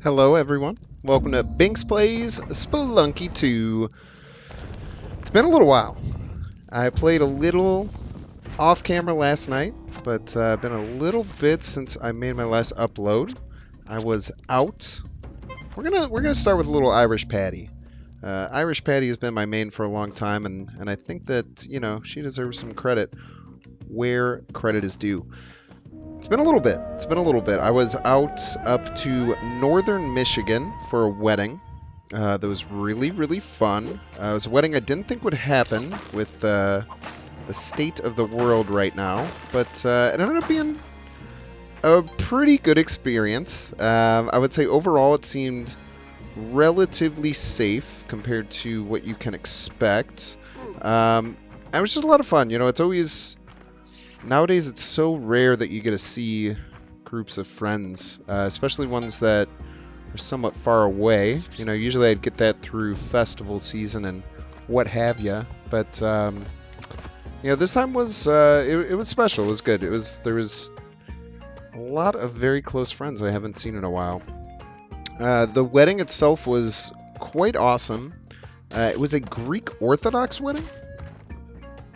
Hello everyone, welcome to BynX Plays Spelunky 2. It's been a little while. I played a little off camera last night, but been a little bit since I made my last upload. I was out. We're gonna start with a little Irish Patty. Irish Patty has been my main for a long time, and I think that, you know, she deserves some credit where credit is due. It's been a little bit. I was out up to northern Michigan for a wedding. That was really, really fun. It was a wedding I didn't think would happen with the state of the world right now, but it ended up being a pretty good experience. I would say overall it seemed relatively safe compared to what you can expect. It was just a lot of fun. You know, it's always... Nowadays, it's so rare that you get to see groups of friends, especially ones that are somewhat far away. You know, usually I'd get that through festival season and what have you. But you know, this time was it was special. It was good. There was a lot of very close friends I haven't seen in a while. The wedding itself was quite awesome. It was a Greek Orthodox wedding,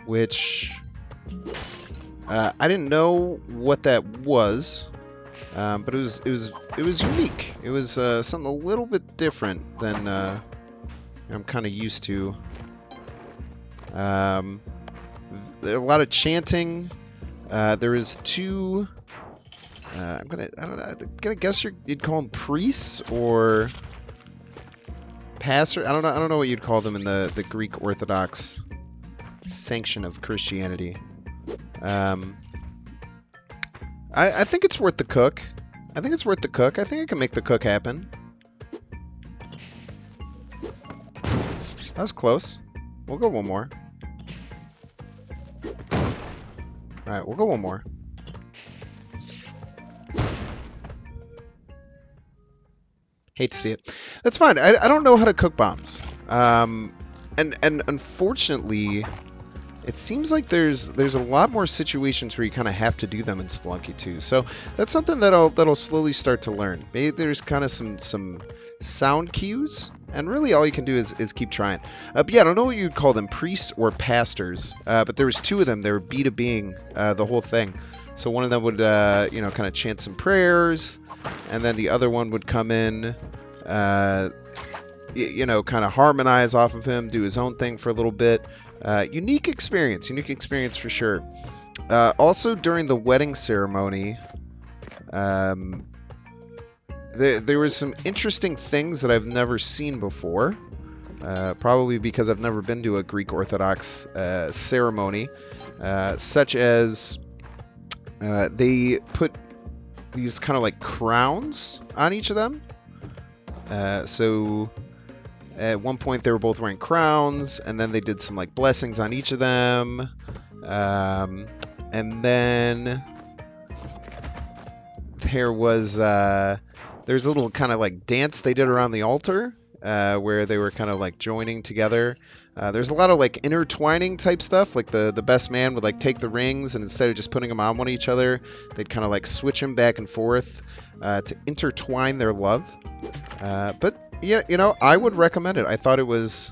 which. I didn't know what that was, but it was unique. It was something a little bit different than I'm kind of used to. A lot of chanting. There was two. I'm gonna guess you'd call them priests or pastor. I don't know what you'd call them in the Greek Orthodox sanction of Christianity. I think it's worth the cook. I think I can make the cook happen. That was close. We'll go one more. Alright, we'll go one more. Hate to see it. That's fine. I don't know how to cook bombs. And unfortunately... It seems like there's a lot more situations where you kind of have to do them in Spelunky 2. So that's something that'll slowly start to learn. Maybe there's kind of some sound cues, and really all you can do is keep trying. But yeah, I don't know what you'd call them, priests or pastors. But there was two of them. They were being the whole thing. So one of them would you know, kind of chant some prayers, and then the other one would come in. You know, kind of harmonize off of him, do his own thing for a little bit. Unique experience for sure. Also, during the wedding ceremony, there was some interesting things that I've never seen before. Probably because I've never been to a Greek Orthodox ceremony, such as they put these kind of like crowns on each of them. So at one point they were both wearing crowns, and then they did some like blessings on each of them. And then there was a little kind of like dance they did around the altar, where they were kind of like joining together. There's a lot of like intertwining type stuff, like the best man would like take the rings, and instead of just putting them on one each other, they'd kind of like switch them back and forth to intertwine their love. But yeah, you know, I would recommend it. I thought it was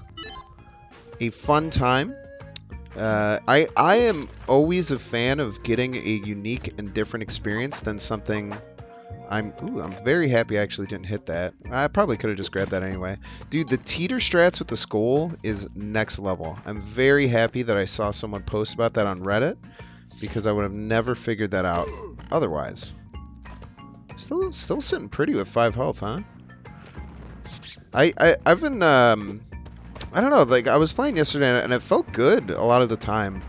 a fun time. I am always a fan of getting a unique and different experience than something. I'm very happy I actually didn't hit that. I probably could have just grabbed that anyway. Dude, the teeter strats with the skull is next level. I'm very happy that I saw someone post about that on Reddit, because I would have never figured that out otherwise. Still sitting pretty with 5 health, huh? I've been I don't know, like I was playing yesterday and it felt good a lot of the time.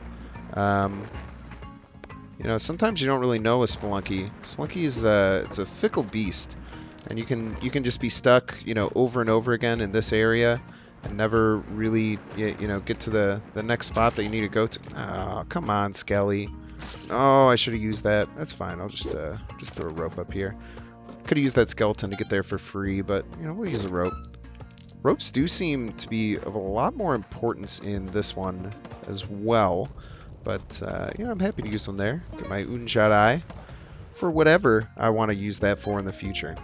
You know, sometimes you don't really know a Spelunky. Spelunky is it's a fickle beast, and you can just be stuck, you know, over and over again in this area and never really you know, get to the next spot that you need to go to. Oh, come on, Skelly. Oh, I should have used that. That's fine. I'll just throw a rope up here. Could have used that skeleton to get there for free, but you know, we'll use a rope. Ropes do seem to be of a lot more importance in this one as well, but you know, I'm happy to use them there. Get my Unjadai for whatever I want to use that for in the future.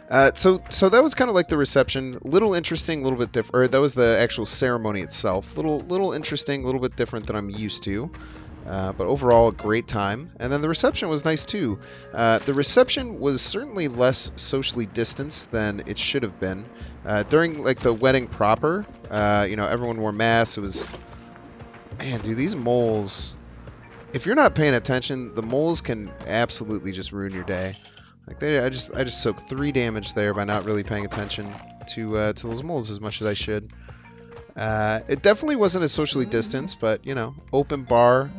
So that was kind of like the reception, little interesting, a little bit different. Or that was the actual ceremony itself, little interesting, a little bit different than I'm used to. But overall, a great time. And then the reception was nice too. The reception was certainly less socially distanced than it should have been. During like the wedding proper, everyone wore masks. It was, man, dude, these moles. If you're not paying attention, the moles can absolutely just ruin your day. Like I just soaked 3 damage there by not really paying attention to those moles as much as I should. It definitely wasn't as socially distanced, but open bar,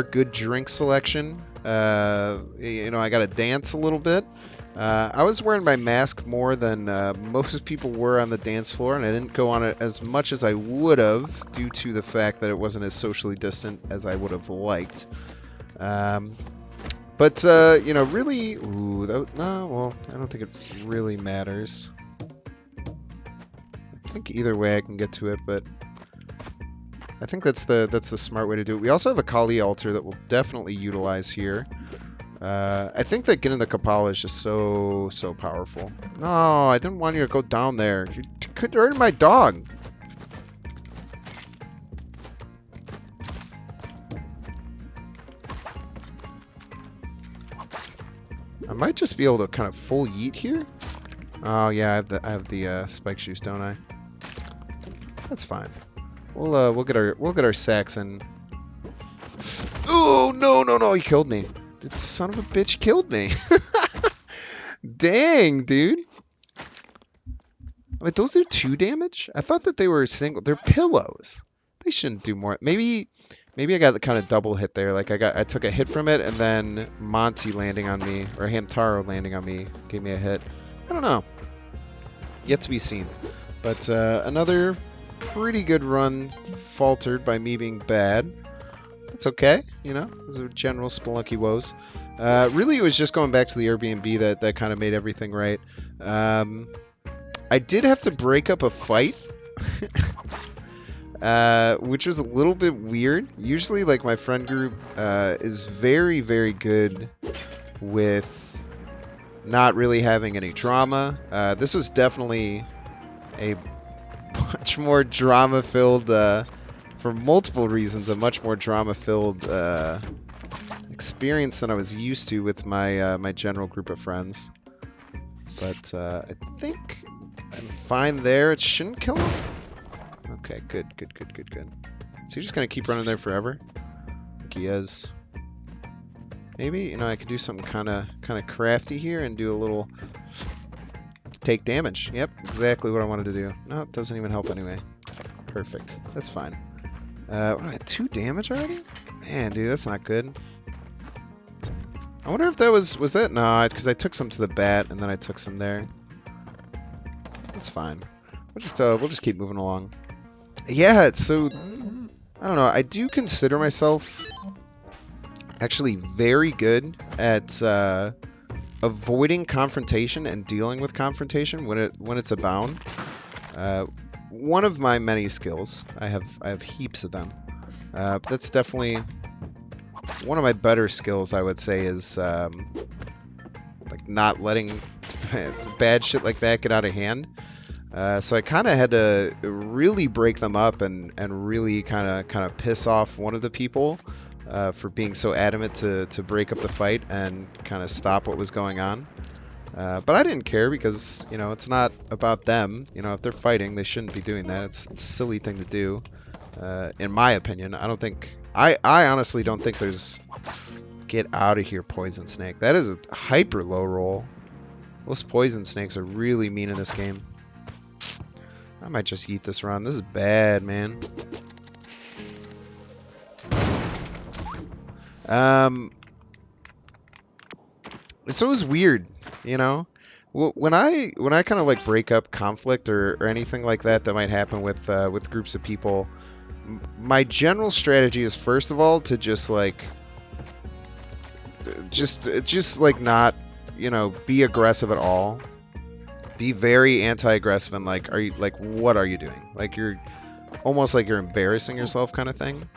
good drink selection. I got to dance a little bit. I was wearing my mask more than most people were on the dance floor, and I didn't go on it as much as I would have due to the fact that it wasn't as socially distant as I would have liked. But really, well, I don't think it really matters. I think either way I can get to it, but I think that's the smart way to do it. We also have a Kali altar that we'll definitely utilize here. I think that getting the Kapala is just so powerful. No, I didn't want you to go down there. You could hurt my dog. I might just be able to kind of full yeet here. Oh yeah, I have the spike shoes, don't I? That's fine. We'll get our sacks in. Oh no! He killed me. The son of a bitch killed me. Dang, dude. Wait, those do 2 damage? I thought that they were single. They're pillows. They shouldn't do more. Maybe I got the kind of double hit there. Like I took a hit from it, and then Monty landing on me, or Hamtaro landing on me, gave me a hit. I don't know. Yet to be seen. But another pretty good run faltered by me being bad. That's okay, those are general Spelunky woes. Really, it was just going back to the Airbnb that kind of made everything right. I did have to break up a fight, which was a little bit weird. Usually, like, my friend group is very, very good with not really having any drama. This was definitely a much more drama-filled, for multiple reasons, a much more drama-filled experience than I was used to with my my general group of friends. But I think I'm fine there. It shouldn't kill him. Okay, good. So you're just gonna keep running there forever? I think he is. Maybe I could do something kind of crafty here and do a little take damage. Yep, exactly what I wanted to do. No, it doesn't even help anyway. Perfect. That's fine. What, I had 2 damage already? Man, dude, that's not good. I wonder if that was that? No, because I took some to the bat and then I took some there. That's fine. We'll just keep moving along. Yeah, so I don't know. I do consider myself actually very good at avoiding confrontation and dealing with confrontation when it's abound. One of my many skills. I have heaps of them. But that's definitely one of my better skills, I would say, is like not letting bad shit like that get out of hand. So I kind of had to really break them up and really kind of piss off one of the people for being so adamant to break up the fight and kind of stop what was going on. But I didn't care because, it's not about them. If they're fighting, they shouldn't be doing that. It's a silly thing to do, in my opinion. I honestly don't think there's get out of here, poison snake. That is a hyper low roll. Those poison snakes are really mean in this game. I might just eat this run. This is bad, man. So it was weird, when I kind of like break up conflict or anything like that might happen with groups of people. My general strategy is, first of all, to just like not, be aggressive at all. Be very anti-aggressive and like, what are you doing? Like, you're almost like you're embarrassing yourself kind of thing.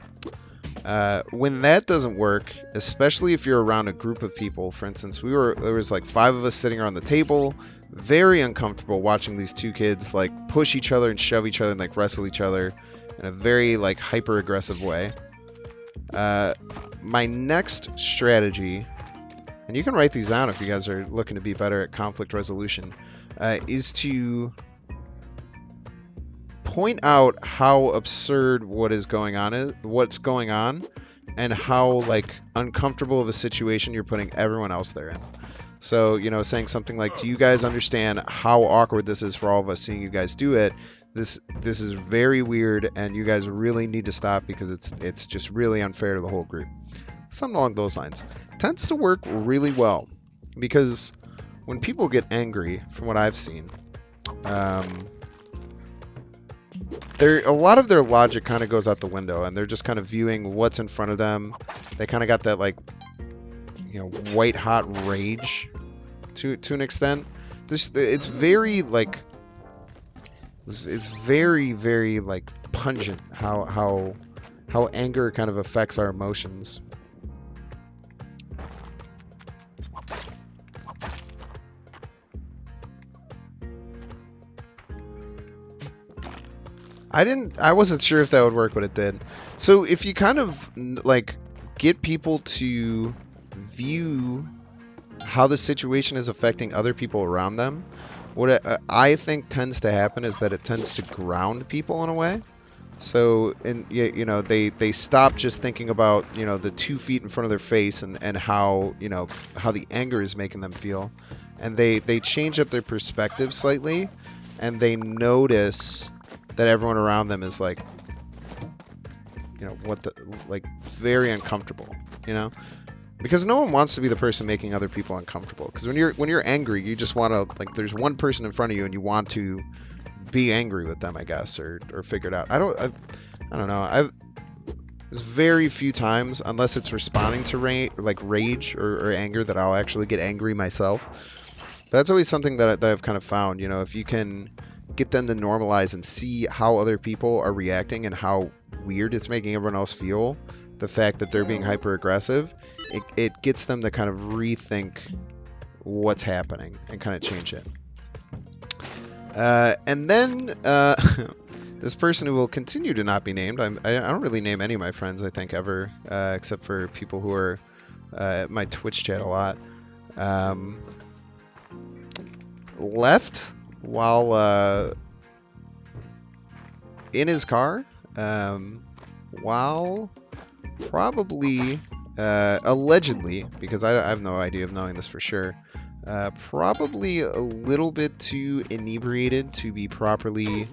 When that doesn't work, especially if you're around a group of people, for instance, there was like 5 of us sitting around the table, very uncomfortable watching these 2 kids like push each other and shove each other and like wrestle each other in a very like hyper aggressive way. My next strategy, and you can write these down if you guys are looking to be better at conflict resolution, is to point out how absurd what's going on, and how like uncomfortable of a situation you're putting everyone else there in. So, you know, saying something like, do you guys understand how awkward this is for all of us seeing you guys do it? This is very weird, and you guys really need to stop because it's just really unfair to the whole group. Something along those lines. Tends to work really well, because when people get angry, from what I've seen, a lot of their logic kind of goes out the window, and they're just kind of viewing what's in front of them. They kind of got that, like, you know, white hot rage to an extent. It's very like, it's very, very like pungent how anger kind of affects our emotions. I wasn't sure if that would work, but it did. So if you kind of like get people to view how the situation is affecting other people around them, what I think tends to happen is that it tends to ground people in a way. So, you know, they stop just thinking about, you know, the 2 feet in front of their face and how, you know, how the anger is making them feel, and they change up their perspective slightly, and they notice that everyone around them is like, you know, like very uncomfortable, you know, because no one wants to be the person making other people uncomfortable. Because when you're angry, you just want to, like, there's one person in front of you and you want to be angry with them, I guess, or figure it out. I don't know. There's very few times, unless it's responding to rage or anger, that I'll actually get angry myself. That's always something that I've kind of found. You know, if you can get them to normalize and see how other people are reacting and how weird it's making everyone else feel, the fact that they're being hyper aggressive, it gets them to kind of rethink what's happening and kind of change it. And then this person who will continue to not be named, I don't really name any of my friends, I think, ever, except for people who are at my Twitch chat a lot, left while in his car, while probably, allegedly, because I have no idea of knowing this for sure, probably a little bit too inebriated to be properly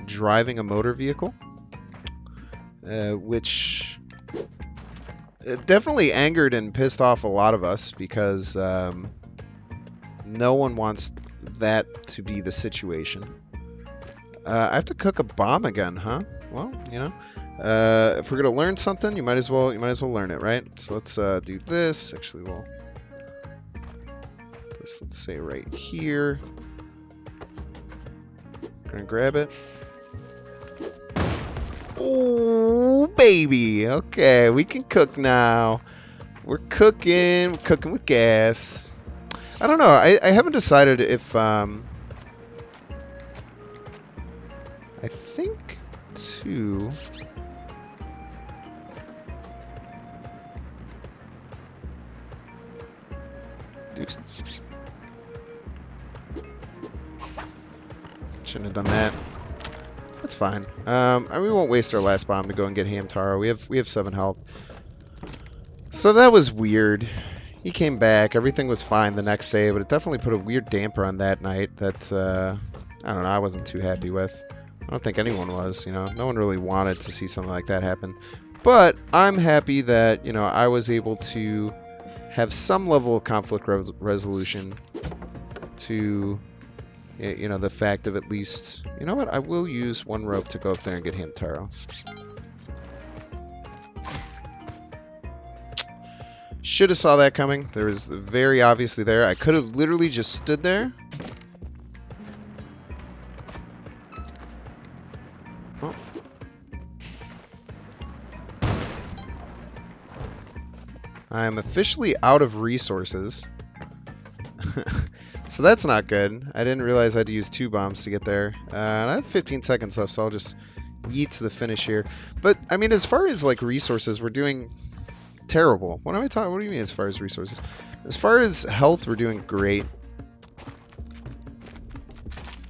driving a motor vehicle, which definitely angered and pissed off a lot of us, because no one wants that to be the situation. I have to cook a bomb again, huh? Well, you know, if we're gonna learn something, you might as well learn it, right? So let's do this. Actually, let's say right here. Gonna grab it. Oh, baby. Okay, we can cook now. We're cooking with gas. I don't know. I haven't decided if I think too. Shouldn't have done that. That's fine. We won't waste our last bomb to go and get Hamtaro. We have 7 health. So that was weird. He came back. Everything was fine the next day, but it definitely put a weird damper on that night that I don't know. I wasn't too happy with. I don't think anyone was. You know, no one really wanted to see something like that happen. But I'm happy that, you know, I was able to have some level of conflict resolution to, you know, the fact of at least, you know what, I will use 1 rope to go up there and get Hamtaro. Should have saw that coming. There was very obviously there. I could have literally just stood there. Oh. I'm officially out of resources. So that's not good. I didn't realize I had to use 2 bombs to get there. And I have 15 seconds left, so I'll just yeet to the finish here. But, I mean, as far as, like, resources, we're doing terrible. What am I talking? What do you mean as far as resources? As far as health, we're doing great.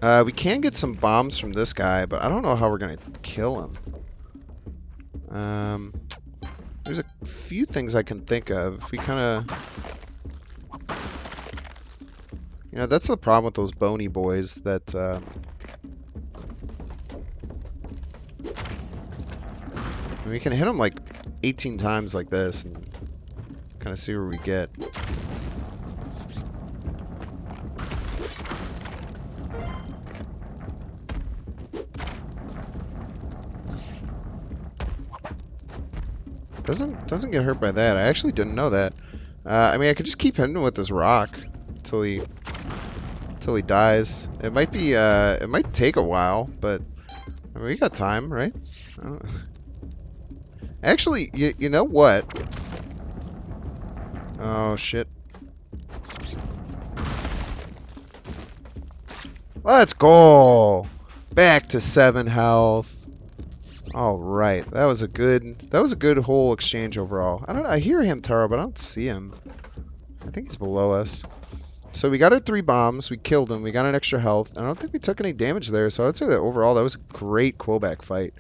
We can get some bombs from this guy, but I don't know how we're going to kill him. There's a few things I can think of. We kind of... You know, that's the problem with those bony boys, that... I mean, we can hit them like 18 times like this and kind of see where we get. Doesn't get hurt by that. I actually didn't know that. I mean, I could just keep hitting him with this rock until he dies. It might be it might take a while, but I mean, we got time, right? Actually, you know what? Oh shit. Let's go. Back to 7 health. All right, that was a good whole exchange overall. I hear him, Taro, but I don't see him. I think he's below us. So we got our 3 bombs, we killed him, we got an extra health. I don't think we took any damage there, so I'd say that overall that was a great Quoback fight.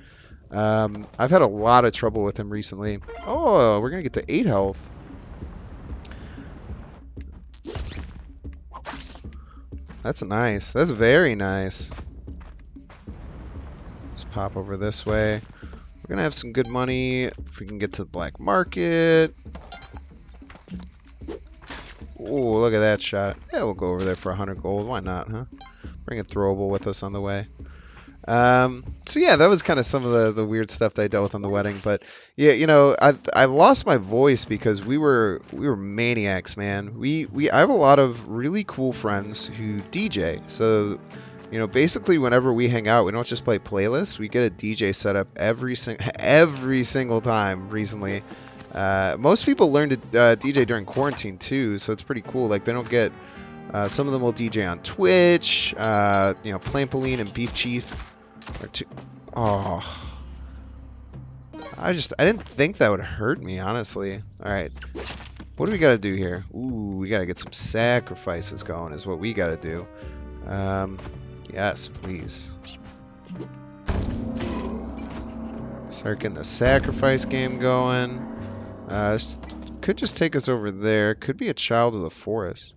I've had a lot of trouble with him recently. Oh, we're gonna get to 8 health. That's nice. That's very nice. Let's pop over this way. We're gonna have some good money if we can get to the black market. Oh, look at that shot. Yeah, we'll go over there for 100 gold. Why not, huh? Bring a throwable with us on the way. So yeah, that was kind of some of the weird stuff that I dealt with on the wedding. But yeah, you know, I lost my voice because we were maniacs, man. I have a lot of really cool friends who DJ. So, you know, basically whenever we hang out, we don't just play playlists. We get a DJ set up every single time recently. Most people learn to DJ during quarantine too, so it's pretty cool. Like they don't get. Some of them will DJ on Twitch. You know, Plampoline and Beef Chief. Oh, I didn't think that would hurt me, honestly. All right, what do we got to do here? Ooh, we got to get some sacrifices going. Is what we got to do. Yes, please. Start getting the sacrifice game going. This could just take us over there. Could be a child of the forest.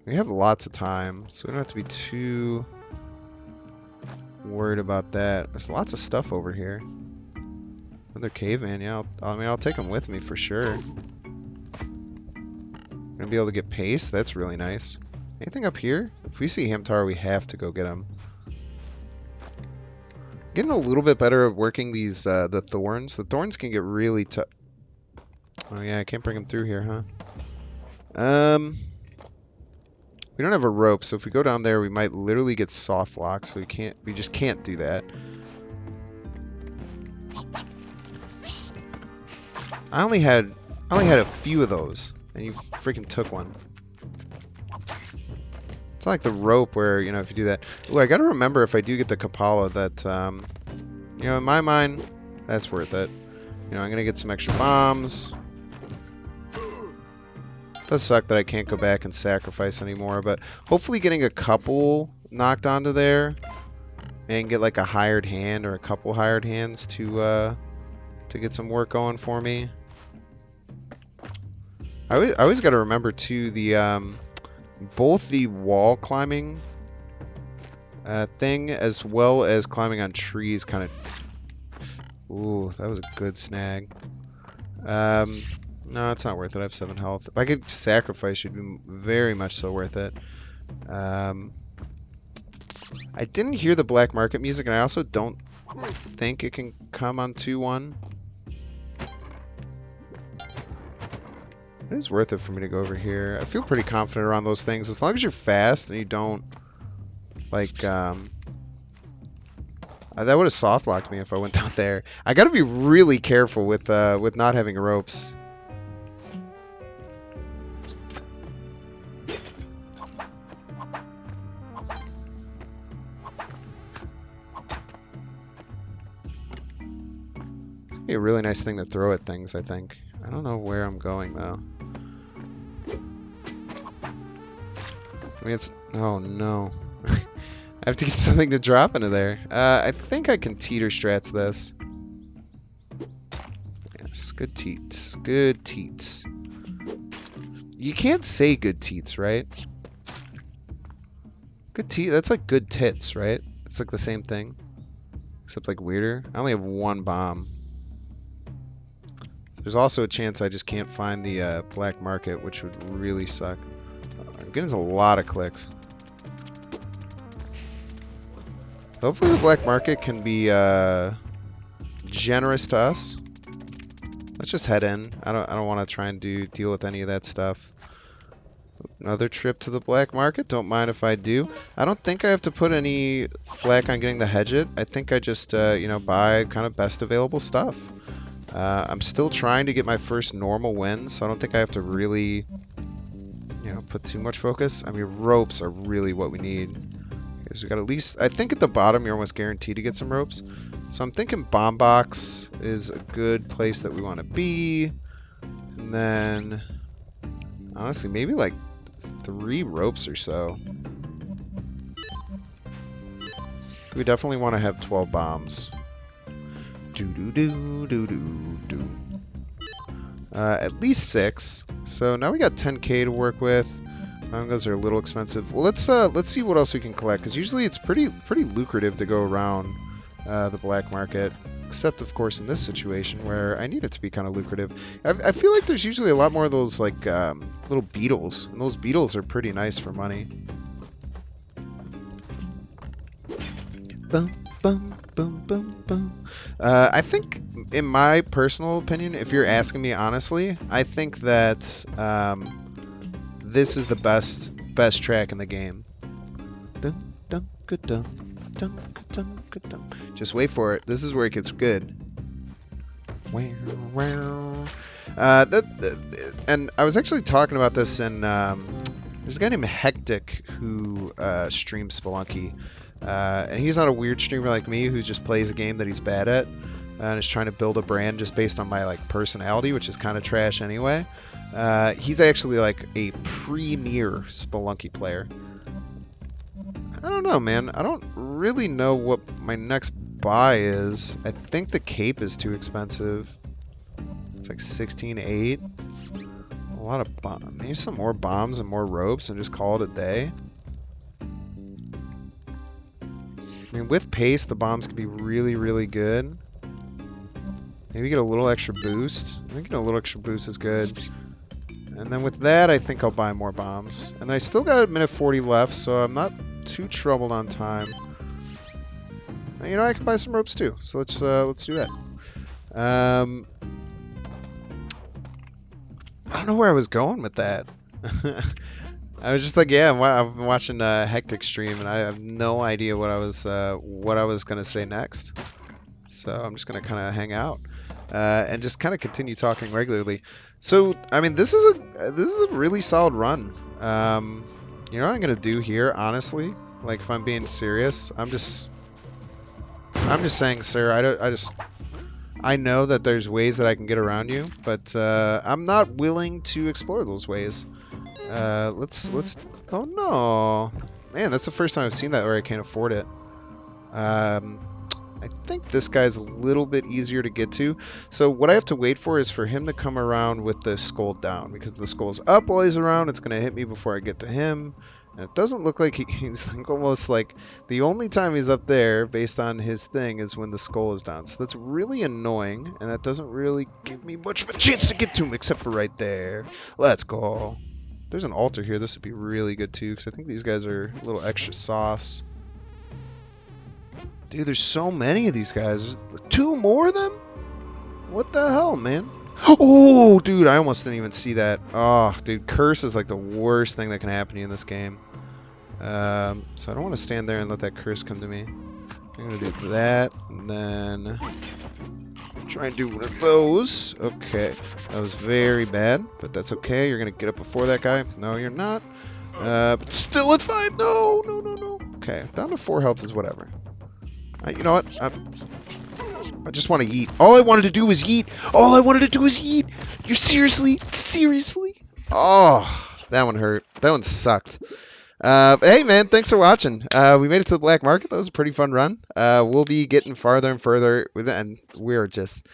We have lots of time, so we don't have to be too worried about that. There's lots of stuff over here. Another caveman, yeah. I'll take them with me for sure. Gonna be able to get pace. That's really nice. Anything up here? If we see Hamtar, we have to go get him. Getting a little bit better at working these the thorns. The thorns can get really tough. Oh yeah, I can't bring them through here, huh? We don't have a rope, so if we go down there, we might literally get soft locked. So we just can't do that. I only had a few of those, and you freaking took one. It's not like the rope where, you know, if you do that. Ooh, I gotta remember if I do get the Kapala that, you know, in my mind, that's worth it. You know, I'm gonna get some extra bombs. Does suck that I can't go back and sacrifice anymore, but hopefully getting a couple knocked onto there and get like a hired hand or a couple hired hands to get some work going for me. I always got to remember too the both the wall climbing thing as well as climbing on trees kind of. Ooh, that was a good snag. No, it's not worth it. I have 7 health. If I could sacrifice, it'd be very much so worth it. I didn't hear the black market music, and I also don't think it can come on 2-1. It is worth it for me to go over here. I feel pretty confident around those things. As long as you're fast and you don't, like, I That would have soft locked me if I went down there. I got to be really careful with not having ropes. It'd be a really nice thing to throw at things, I think. I don't know where I'm going though. I mean, it's... Oh, no. I have to get something to drop into there. I think I can teeter strats this. Yes, good teats. Good teats. You can't say good teats, right? Good teat. That's like good tits, right? It's like the same thing. Except like weirder. I only have one bomb. There's also a chance I just can't find the black market, which would really suck. I'm getting a lot of clicks. Hopefully the black market can be generous to us. Let's just head in. I don't want to try and deal with any of that stuff. Another trip to the black market. Don't mind if I do. I don't think I have to put any flack on getting the hedge it. I think I just you know, buy kind of best available stuff. I'm still trying to get my first normal win, so I don't think I have to really, you know, put too much focus. I mean, ropes are really what we need. Because we got at least, I think at the bottom you're almost guaranteed to get some ropes. So I'm thinking bomb box is a good place that we want to be. And then, honestly, maybe like 3 ropes or so. We definitely want to have 12 bombs. At least 6. So now we got 10k to work with. Mangoes are a little expensive. Well, let's see what else we can collect, because usually it's pretty lucrative to go around the black market. Except, of course, in this situation where I need it to be kind of lucrative. I feel like there's usually a lot more of those like little beetles, and those beetles are pretty nice for money. Boom, boom, boom, boom, boom. I think, in my personal opinion, if you're asking me honestly, I think that this is the best track in the game. Dun, dun, dun, dun, dun, dun. Just wait for it. This is where it gets good. And I was actually talking about this in there's a guy named Hectic who streams Spelunky. And he's not a weird streamer like me who just plays a game that he's bad at and is trying to build a brand just based on my like personality, which is kind of trash anyway. He's actually like a premier Spelunky player. I don't know, man. I don't really know what my next buy is. I think the cape is too expensive. It's like 16.8. A lot of bombs. Maybe some more bombs and more ropes and just call it a day. I mean, with pace, the bombs can be really good. Maybe get a little extra boost. I think a little extra boost is good. And then with that, I think I'll buy more bombs. And I still got a minute 40 left, so I'm not too troubled on time. And, you know, I can buy some ropes too. So let's do that. I don't know where I was going with that. I was just like, yeah, I'm watching Hectic stream, and I have no idea what I was gonna say next. So I'm just gonna kind of hang out and just kind of continue talking regularly. So I mean, this is a really solid run. You know what I'm gonna do here, honestly? Like, if I'm being serious, I'm just saying, sir, I know that there's ways that I can get around you, but I'm not willing to explore those ways. Let's. Oh no, man, that's the first time I've seen that where I can't afford it. I think this guy's a little bit easier to get to. So what I have to wait for is for him to come around with the skull down, because the skull's up while he's around. It's gonna hit me before I get to him. And it doesn't look like he's like almost like the only time he's up there based on his thing is when the skull is down. So that's really annoying, and that doesn't really give me much of a chance to get to him except for right there. Let's go. There's an altar here. This would be really good too, because I think these guys are a little extra sauce. Dude, there's so many of these guys. There's 2 more of them? What the hell, man? Oh, dude, I almost didn't even see that. Oh, dude, curse is like the worst thing that can happen to you in this game. So I don't want to stand there and let that curse come to me. I'm gonna do that, and then try and do one of those. Okay, that was very bad, but that's okay. You're gonna get up before that guy. No, you're not. But still at 5. No, no, no, no. Okay, down to 4 health is whatever. You know what? I just want to eat. All I wanted to do was eat. All I wanted to do was eat. You're seriously? Oh, that one hurt. That one sucked. But hey, man, thanks for watching. We made it to the black market. That was a pretty fun run. We'll be getting farther and further with it, and we're just.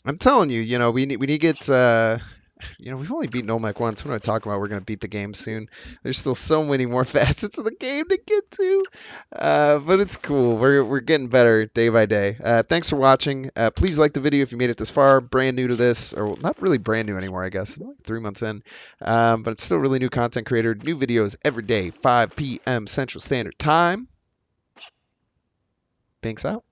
I'm telling you, we need to get. We've only beaten Olmec once. We're not talking about we're going to beat the game soon. There's still so many more facets of the game to get to. But it's cool. We're getting better day by day. Thanks for watching. Please like the video if you made it this far. Brand new to this, or well, not really brand new anymore, I guess. Like 3 months in. But it's still really new content creator. New videos every day, 5 p.m. Central Standard Time. BynX out.